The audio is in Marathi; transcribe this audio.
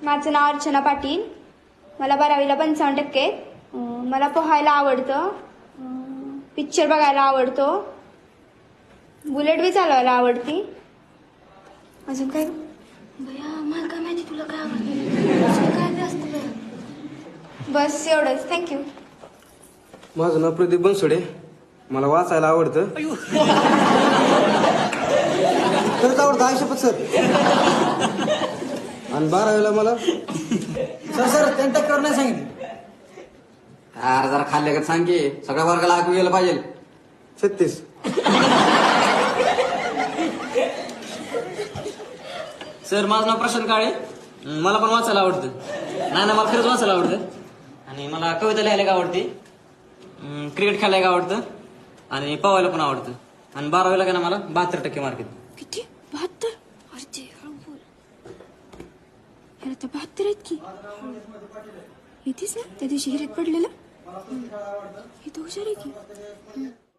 माझं नाव अर्चना पाटील. मला 12वीला 55% मला पोहायला आवडतं, पिक्चर बघायला आवडतो, बुलेट बी चालवायला आवडती. अजून काय भैया मला काय माहिती तुला काय आवडतं काय असतं. बस एवढंच. थँक्यू. माझं नाव प्रदीप बनसोडे. मला वाचायला आवडतं. खरंच आवडतं आयुष्यपत सर. आणि 12वीला मला सर 10% नाही सांगितलं. यार जरा खाल्ल्या का सांग की सगळ्या वर्गाला ऐकू गेलं पाहिजे. 36. सर माझं नाव प्रशांत काळे. मला पण वाचायला आवडतं. नाही मला खरंच वाचायला आवडतं. आणि मला कविता लिहायला आवडते, क्रिकेट खेळायला आवडतं आणि पवायला पण आवडतं. आणि 12वीला का ना मला 72% मार्क आहेत. किती 72? अरे ते हळू बोल. ह्याला तर 72 आहेत की. येतेच ना त्या दिवशी हिरीत पडलेलं. हे तर हुशार आहे की.